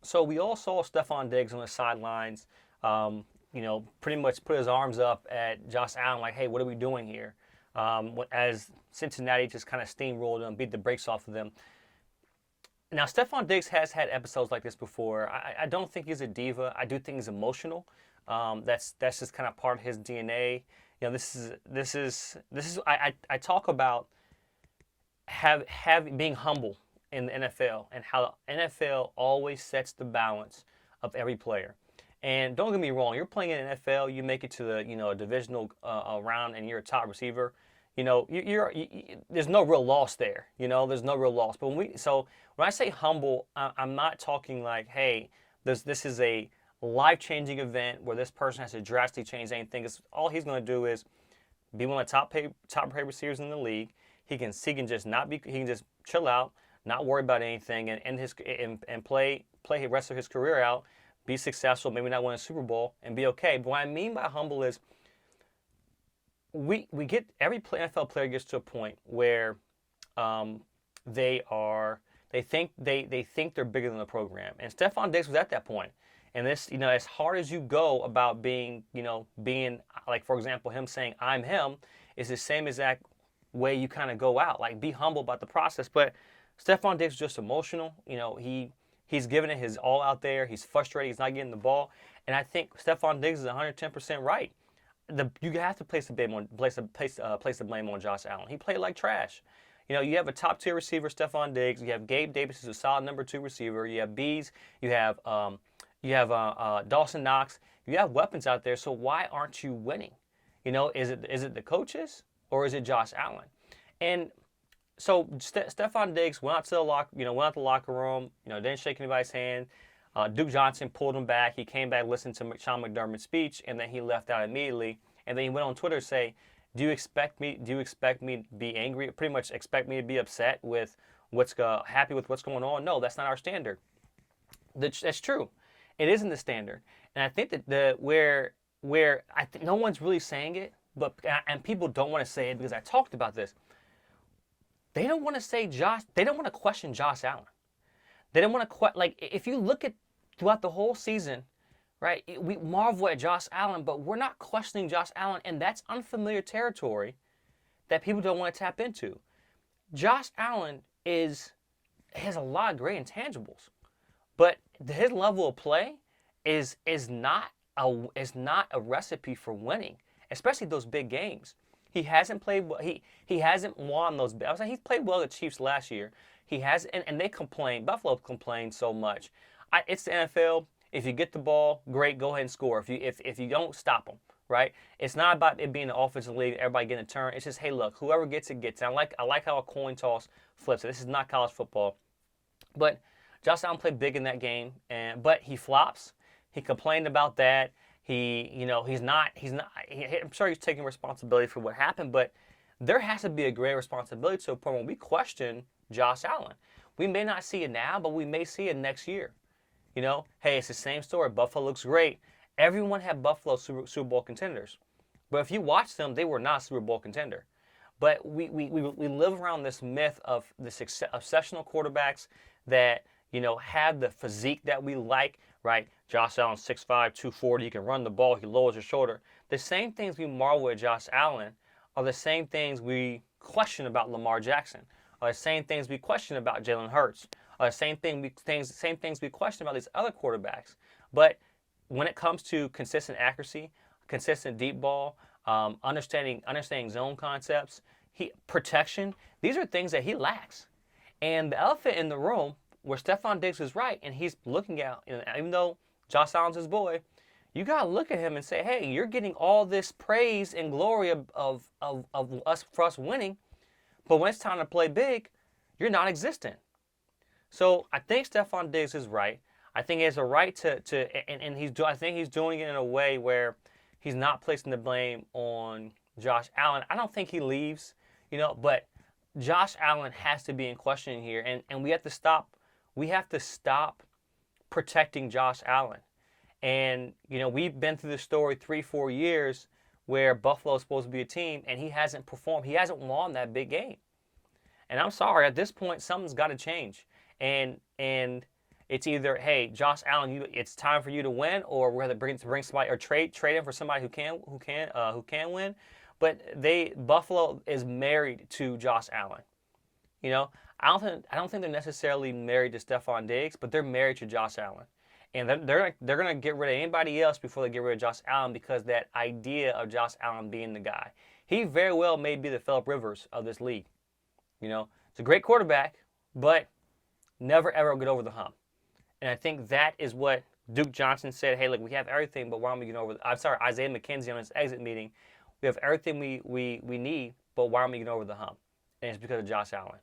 So we all saw Stefon Diggs on the sidelines, pretty much put his arms up at Josh Allen, like, "Hey, what are we doing here?" As Cincinnati just kind of steamrolled them, beat the brakes off of them. Now, Stefon Diggs has had episodes like this before. I don't think he's a diva. I do think he's emotional. That's just kind of part of his DNA. I talk about being humble in the NFL and how NFL always sets the balance of every player. And don't get me wrong, you're playing in the NFL, you make it to the a divisional round, and you're a top receiver. There's no real loss there. There's no real loss. But when I say humble, I'm not talking like, hey, this is a life-changing event where this person has to drastically change anything. All he's going to do is be one of the top paid receivers in the league. He can just chill out, not worry about anything, and play the rest of his career out, be successful, maybe not win a Super Bowl, and be okay. But what I mean by humble is we get every NFL player gets to a point where they think they're bigger than the program, and Stefon Diggs was at that point. And this, as hard as you go about being like, for example, him saying "I'm him" is the same exact way you kind of go out. Like, be humble about the process. But Stefon Diggs is just emotional. He's giving it his all out there. He's frustrated. He's not getting the ball. And I think Stefon Diggs is 110% right. You have to place the blame on Josh Allen. He played like trash. You have a top tier receiver, Stefon Diggs. You have Gabe Davis, who's a solid number 2 receiver. You have Bees. You have Dawson Knox. You have weapons out there. So why aren't you winning? Is it the coaches or is it Josh Allen? And so Stefon Diggs went out to the locker room. Didn't shake anybody's hand. Duke Johnson pulled him back. He came back, listened to Sean McDermott's speech, and then he left out immediately. And then he went on Twitter to say, "Do you expect me to be angry? Pretty much expect me to be upset with happy with what's going on? No, that's not our standard." That's true. It isn't the standard, and I think that where I think no one's really saying it, and people don't want to say it because I talked about this. They don't want to say Josh. They don't want to question Josh Allen. They don't want to if you look at throughout the whole season, right? We marvel at Josh Allen, but we're not questioning Josh Allen, and that's unfamiliar territory that people don't want to tap into. Josh Allen has a lot of great intangibles, but his level of play is not a recipe for winning, especially those big games. He hasn't played well. He hasn't won those. I was like, he's played well the Chiefs last year. He has, and they complain. Buffalo complained so much. It's the NFL. If you get the ball, great, go ahead and score. If you don't, stop them. Right? It's not about it being an offensive league, everybody getting a turn. It's just, hey, look, whoever gets it gets it. I like how a coin toss flips it. This is not college football, but Josh Allen played big in that game, but he flops. He complained about that. He's not. I'm sure he's taking responsibility for what happened, but there has to be a great responsibility to a point when we question Josh Allen. We may not see it now, but we may see it next year. Hey, it's the same story. Buffalo looks great. Everyone had Buffalo Super Bowl contenders, but if you watch them, they were not Super Bowl contender. But we live around this myth of the obsessional quarterbacks that have the physique that we like, right? Josh Allen, 6'5", 240, he can run the ball, he lowers his shoulder. The same things we marvel at Josh Allen are the same things we question about Lamar Jackson, are the same things we question about Jalen Hurts, are the same things we question about these other quarterbacks. But when it comes to consistent accuracy, consistent deep ball, understanding zone concepts, protection, these are things that he lacks. And the elephant in the room, where Stefon Diggs is right, and he's looking at, even though Josh Allen's his boy, you got to look at him and say, hey, you're getting all this praise and glory of us for us winning, but when it's time to play big, you're non-existent. So I think Stefon Diggs is right. I think he has a right to I think he's doing it in a way where he's not placing the blame on Josh Allen. I don't think he leaves, but Josh Allen has to be in question here, and we have to stop protecting Josh Allen. And, we've been through this story 3-4 years where Buffalo is supposed to be a team, and he hasn't performed. He hasn't won that big game. And I'm sorry, at this point, something's got to change. And It's either, hey, Josh Allen, it's time for you to win, or we're going to bring somebody or trade him for somebody who can win. But Buffalo is married to Josh Allen. You know, I don't think they're necessarily married to Stefon Diggs, but they're married to Josh Allen. And they're gonna get rid of anybody else before they get rid of Josh Allen, because that idea of Josh Allen being the guy. He very well may be the Phillip Rivers of this league. You know, it's a great quarterback, but never ever get over the hump. And I think that is what Duke Johnson said. Hey, look, we have everything, but why don't we get over? I'm sorry, Isaiah McKenzie on his exit meeting. We have everything we need, but why aren't we getting over the hump? And it's because of Josh Allen.